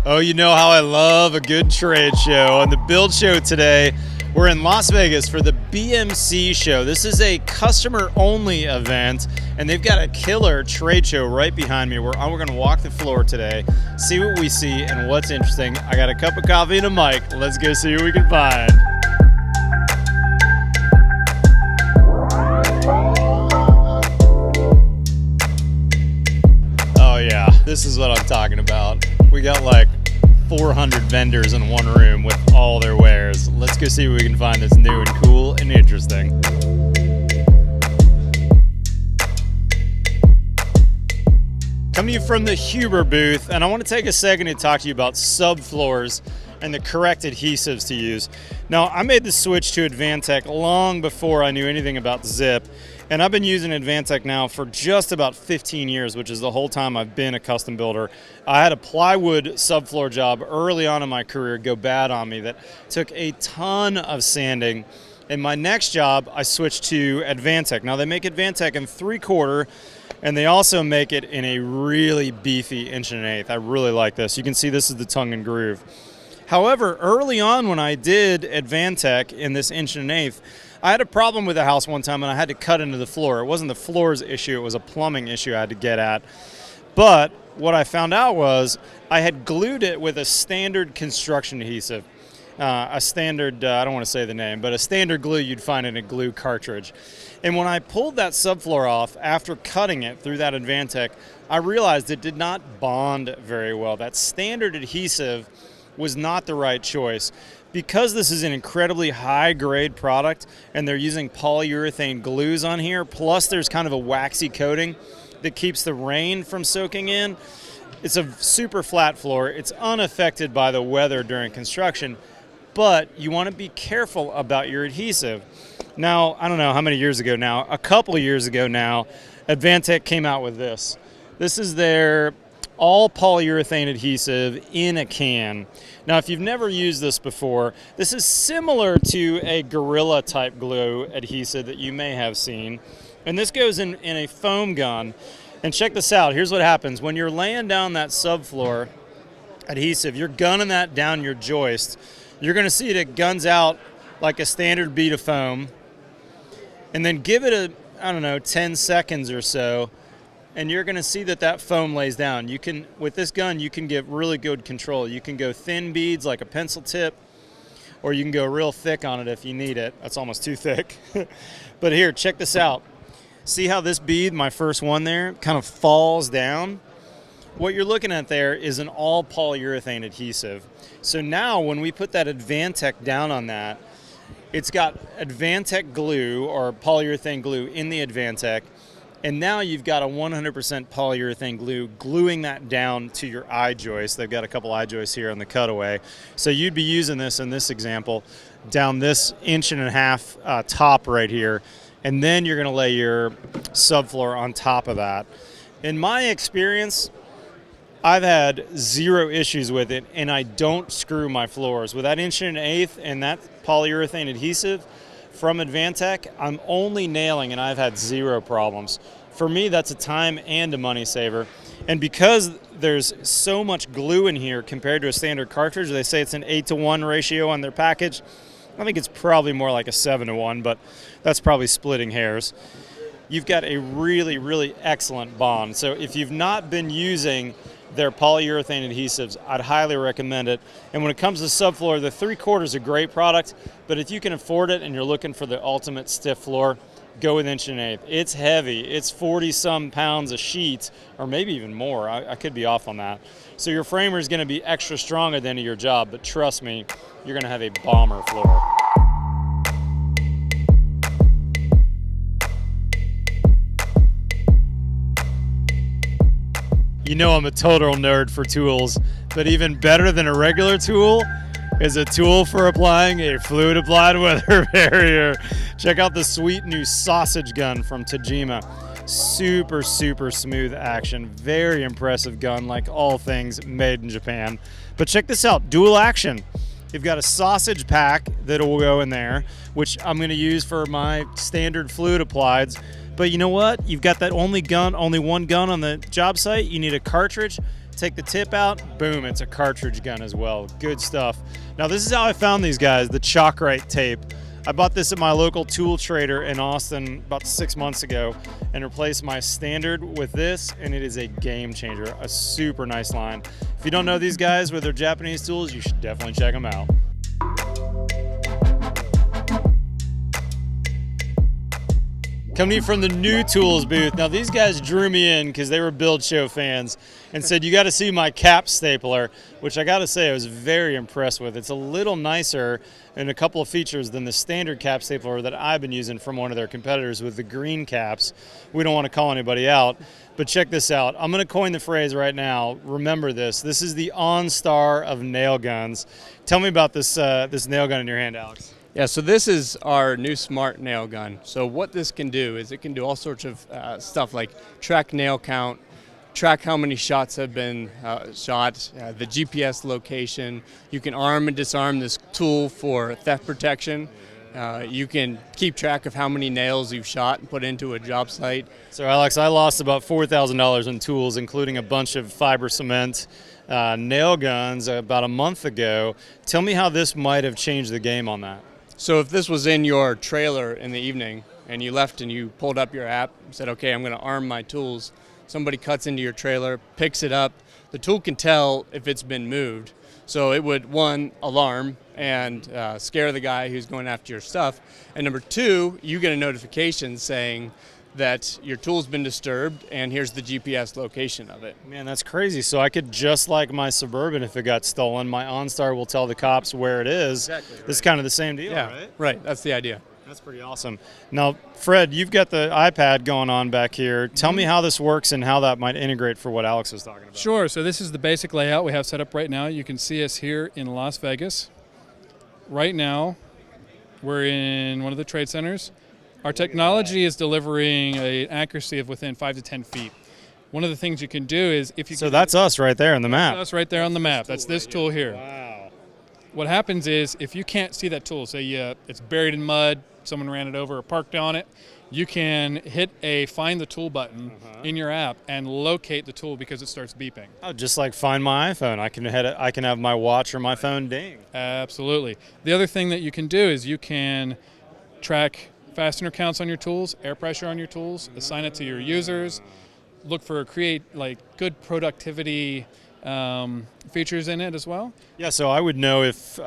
Oh, you know how I love a good trade show. On the Build Show today, we're in Las Vegas for the BMC Show. This is a customer-only event, and they've got a killer trade show right behind me. We're going to walk the floor today, see what we see and what's interesting. I got a cup of coffee and a mic. Let's go see what we can find. Oh yeah, this is what I'm talking about. We got like 400 vendors in one room with all their wares. Let's go see what we can find that's new and cool and interesting. Coming to you from the Huber booth, and I want to take a second to talk to you about subfloors and the correct adhesives to use. Now, I made the switch to Advantech long before I knew anything about zip, and I've been using Advantech now for just about 15 years, which is the whole time I've been a custom builder. I had a plywood subfloor job early on in my career go bad on me that took a ton of sanding. In my next job, I switched to Advantech. Now, they make Advantech in 3/4, and they also make it in a really beefy 1.1/8. I really like this. You can see this is the tongue and groove. However, early on when I did Advantech in this 1.1/8, I had a problem with the house one time and I had to cut into the floor. It wasn't the floor's issue, it was a plumbing issue I had to get at. But what I found out was I had glued it with a standard construction adhesive. A standard, I don't want to say the name, but a standard glue you'd find in a glue cartridge. And when I pulled that subfloor off after cutting it through that Advantech, I realized it did not bond very well. That standard adhesive was not the right choice. Because this is an incredibly high grade product and they're using polyurethane glues on here, plus there's kind of a waxy coating that keeps the rain from soaking in, it's a super flat floor. It's unaffected by the weather during construction, but you want to be careful about your adhesive. Now, I don't know how many years ago now, a couple of years ago now, Advantech came out with this. This is their all polyurethane adhesive in a can. Now, if you've never used this before, this is similar to a Gorilla type glue adhesive that you may have seen. And this goes in a foam gun. And check this out. Here's what happens. When you're laying down that subfloor adhesive, you're gunning that down your joist. You're gonna see it guns out like a standard bead of foam. And then give it I don't know, 10 seconds or so, and you're going to see that foam lays down. You can, with this gun, you can get really good control. You can go thin beads like a pencil tip, or you can go real thick on it if you need it. That's almost too thick. But here, check this out. See how this bead, my first one there, kind of falls down? What you're looking at there is an all polyurethane adhesive. So now when we put that Advantech down on that, it's got Advantech glue or polyurethane glue in the Advantech. And now you've got a 100% polyurethane glue gluing that down to your eye joist. They've got a couple eye joists here on the cutaway. So you'd be using this in this example down this 1.5" top right here. And then you're gonna lay your subfloor on top of that. In my experience, I've had zero issues with it, and I don't screw my floors. With that 1.1/8 and that polyurethane adhesive from Advantech, I'm only nailing, and I've had zero problems. For me, that's a time and a money saver. And because there's so much glue in here compared to a standard cartridge, they say it's an 8-to-1 ratio on their package. I think it's probably more like a 7-to-1, but that's probably splitting hairs. You've got a really, really excellent bond. So if you've not been using their polyurethane adhesives, I'd highly recommend it. And when it comes to subfloor, the 3/4 is a great product, but if you can afford it and you're looking for the ultimate stiff floor, go with 1.1/8. It's heavy. It's 40-some pounds a sheet, or maybe even more. I could be off on that. So your framer is going to be extra strong at the end of your job, but trust me, you're going to have a bomber floor. You know I'm a total nerd for tools, but even better than a regular tool is a tool for applying a fluid applied weather barrier. Check out the sweet new sausage gun from Tajima. Super, super smooth action. Very impressive gun, like all things made in Japan. But check this out, dual action. You've got a sausage pack that will go in there, which I'm gonna use for my standard fluid applieds. But you know what? You've got that only one gun on the job site. You need a cartridge take the tip out, boom, it's a cartridge gun as well. Good stuff. Now this is how I found these guys, the Chalkrite tape. I bought this at my local tool trader in Austin about 6 months ago and replaced my standard with this, and it is a game changer, a super nice line. If you don't know these guys with their Japanese tools, you should definitely check them out. Coming to you from the New Tools booth. Now these guys drew me in because they were Build Show fans and said, you got to see my cap stapler, which I got to say I was very impressed with. It's a little nicer in a couple of features than the standard cap stapler that I've been using from one of their competitors with the green caps. We don't want to call anybody out, but check this out. I'm going to coin the phrase right now. Remember this. This is the OnStar of nail guns. Tell me about this nail gun in your hand, Alex. Yeah, so this is our new smart nail gun. So what this can do is it can do all sorts of stuff like track nail count, track how many shots have been shot, the GPS location. You can arm and disarm this tool for theft protection. You can keep track of how many nails you've shot and put into a job site. So Alex, I lost about $4,000 in tools, including a bunch of fiber cement nail guns about a month ago. Tell me how this might have changed the game on that. So if this was in your trailer in the evening and you left and you pulled up your app and said, okay, I'm going to arm my tools, somebody cuts into your trailer, picks it up, the tool can tell if it's been moved. So it would, one, alarm and scare the guy who's going after your stuff. And number two, you get a notification saying that your tool's been disturbed and here's the GPS location of it. Man, that's crazy. So I could, just like my Suburban, if it got stolen, my OnStar will tell the cops where it is. Exactly. Right. This is kind of the same deal, yeah, right? Right, that's the idea. That's pretty awesome. Now, Fred, you've got the iPad going on back here. Tell me how this works and how that might integrate for what Alex was talking about. Sure. So this is the basic layout we have set up right now. You can see us here in Las Vegas. Right now, we're in one of the trade centers. Our technology is delivering an accuracy of within 5 to 10 feet. One of the things you can do is if you So that's us right there on the map. That's right there on the map. That's this tool here. Wow. What happens is if you can't see that tool, say it's buried in mud, someone ran it over or parked on it, you can hit a find the tool button in your app and locate the tool because it starts beeping. Oh, just like Find My iPhone. I can have my watch or my phone ding. Absolutely. The other thing that you can do is you can track fastener counts on your tools, air pressure on your tools, assign it to your users, look for create like good productivity features in it as well. Yeah, so I would know if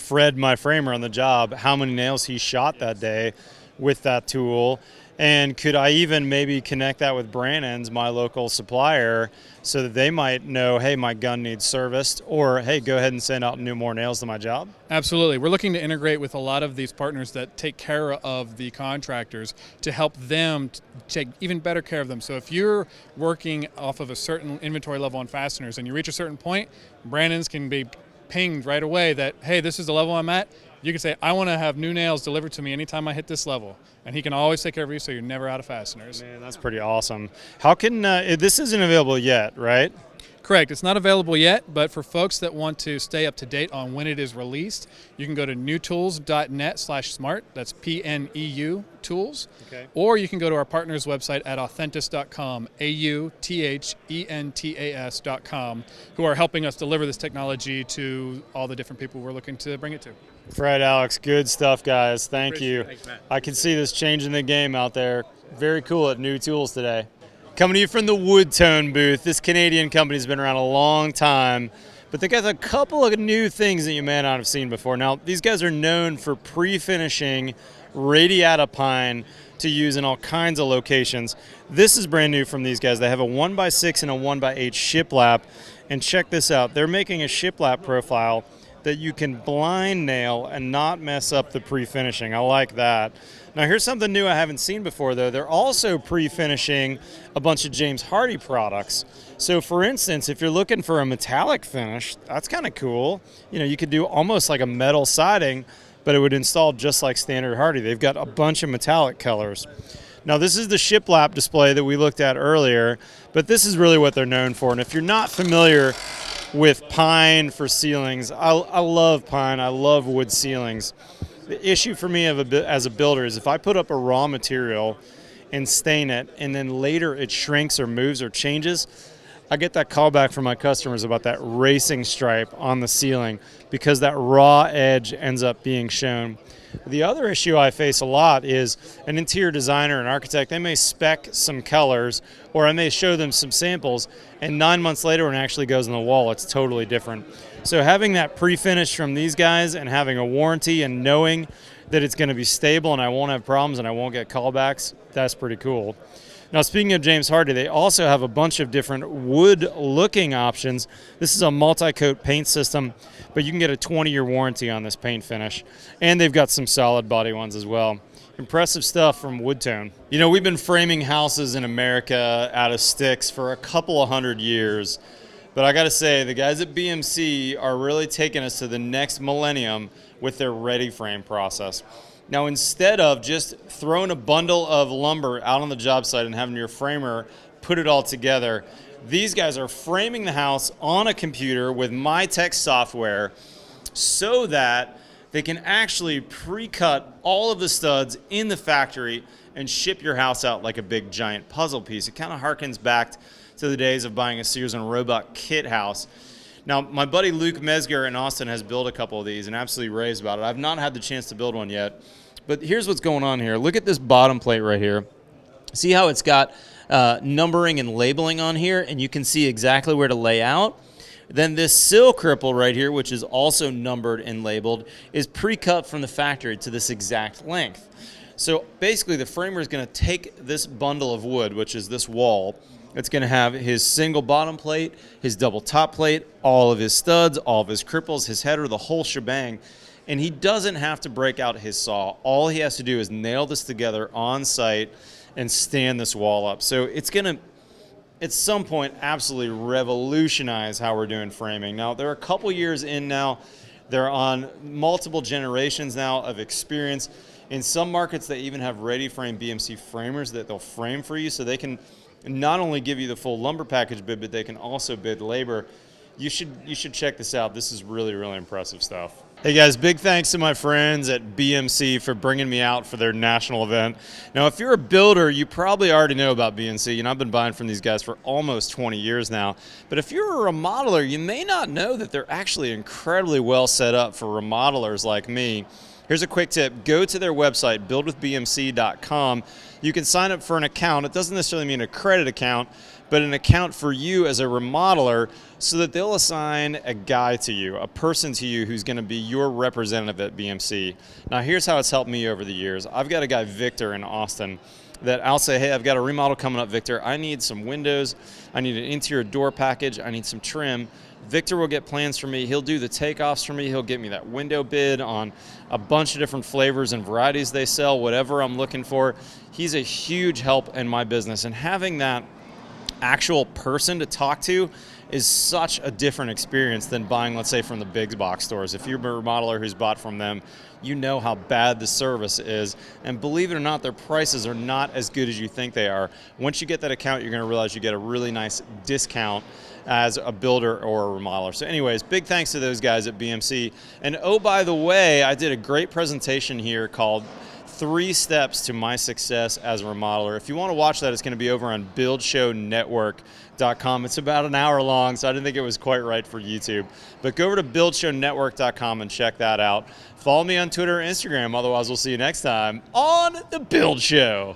Fred, my framer on the job, how many nails he shot that day with that tool, and could I even maybe connect that with Brannon's, my local supplier, so that they might know, hey, my gun needs serviced, or hey, go ahead and send out more nails to my job? Absolutely. We're looking to integrate with a lot of these partners that take care of the contractors to help them take even better care of them. So if you're working off of a certain inventory level on fasteners and you reach a certain point, Brannon's can be pinged right away that, hey, this is the level I'm at. You can say, I want to have new nails delivered to me anytime I hit this level. And he can always take care of you so you're never out of fasteners. Man, that's pretty awesome. How can, this isn't available yet, right? Correct. It's not available yet, but for folks that want to stay up to date on when it is released, you can go to newtools.net/smart. That's PNEU tools. Okay. Or you can go to our partner's website at authentis.com, AUTHENTAS.com, who are helping us deliver this technology to all the different people we're looking to bring it to. Fred, Alex, good stuff, guys. Thank you. Thanks, Matt. I can see this changing the game out there. Very cool at New Tools today. Coming to you from the Wood Tone booth. This Canadian company's been around a long time, but they got a couple of new things that you may not have seen before. Now, these guys are known for pre-finishing radiata pine to use in all kinds of locations. This is brand new from these guys. They have a 1x6 and a 1x8 shiplap, and check this out. They're making a shiplap profile that you can blind nail and not mess up the pre-finishing. I like that. Now here's something new I haven't seen before though. They're also pre-finishing a bunch of James Hardie products. So for instance, if you're looking for a metallic finish, that's kind of cool. You could do almost like a metal siding, but it would install just like standard Hardie. They've got a bunch of metallic colors. Now this is the shiplap display that we looked at earlier, but this is really what they're known for. And if you're not familiar with pine for ceilings, I love pine, I love wood ceilings. The issue for me as a builder is if I put up a raw material and stain it and then later it shrinks or moves or changes, I get that callback from my customers about that racing stripe on the ceiling because that raw edge ends up being shown. The other issue I face a lot is an interior designer, an architect, they may spec some colors or I may show them some samples, and 9 months later when it actually goes on the wall, it's totally different. So having that pre-finish from these guys and having a warranty and knowing that it's going to be stable and I won't have problems and I won't get callbacks, that's pretty cool. Now, speaking of James Hardie, they also have a bunch of different wood-looking options. This is a multi-coat paint system, but you can get a 20-year warranty on this paint finish. And they've got some solid body ones as well. Impressive stuff from Woodtone. You know, we've been framing houses in America out of sticks for a couple of 100 years. But I got to say, the guys at BMC are really taking us to the next millennium with their ready frame process. Now, instead of just throwing a bundle of lumber out on the job site and having your framer put it all together, these guys are framing the house on a computer with MyTech software so that they can actually pre-cut all of the studs in the factory and ship your house out like a big giant puzzle piece. It kind of harkens back to the days of buying a Sears and Roebuck kit house. Now, my buddy Luke Mesger in Austin has built a couple of these and absolutely raves about it. I've not had the chance to build one yet, but here's what's going on here. Look at this bottom plate right here. See how it's got numbering and labeling on here, and you can see exactly where to lay out? Then this sill cripple right here, which is also numbered and labeled, is pre-cut from the factory to this exact length. So basically the framer is going to take this bundle of wood, which is this wall. It's going to have his single bottom plate, his double top plate, all of his studs, all of his cripples, his header, the whole shebang. And he doesn't have to break out his saw. All he has to do is nail this together on site and stand this wall up. So it's going to, at some point, absolutely revolutionize how we're doing framing. Now, they're a couple years in now. They're on multiple generations now of experience. In some markets, they even have ready-frame BMC framers that they'll frame for you so they can not only give you the full lumber package bid, but they can also bid labor. You should check this out. This is really, really impressive stuff. Hey guys, big thanks to my friends at BMC for bringing me out for their national event. Now, if you're a builder, you probably already know about BMC. You know, I've been buying from these guys for almost 20 years now. But if you're a remodeler, you may not know that they're actually incredibly well set up for remodelers like me. Here's a quick tip. Go to their website, buildwithbmc.com. You can sign up for an account. It doesn't necessarily mean a credit account, but an account for you as a remodeler so that they'll assign a guy to you, a person to you who's going to be your representative at BMC. Now, here's how it's helped me over the years. I've got a guy, Victor, in Austin, that I'll say, hey, I've got a remodel coming up, Victor. I need some windows. I need an interior door package. I need some trim. Victor will get plans for me. He'll do the takeoffs for me. He'll get me that window bid on a bunch of different flavors and varieties they sell, whatever I'm looking for. He's a huge help in my business. And having that actual person to talk to is such a different experience than buying, let's say, from the big box stores. If you're a remodeler who's bought from them, you know how bad the service is. And believe it or not, their prices are not as good as you think they are. Once you get that account, you're going to realize you get a really nice discount as a builder or a remodeler. So anyways, big thanks to those guys at BMC. And oh, by the way, I did a great presentation here called 3 Steps to My Success as a Remodeler. If you want to watch that, it's going to be over on buildshownetwork.com. It's about an hour long, so I didn't think it was quite right for YouTube. But go over to buildshownetwork.com and check that out. Follow me on Twitter and Instagram. Otherwise, we'll see you next time on The Build Show.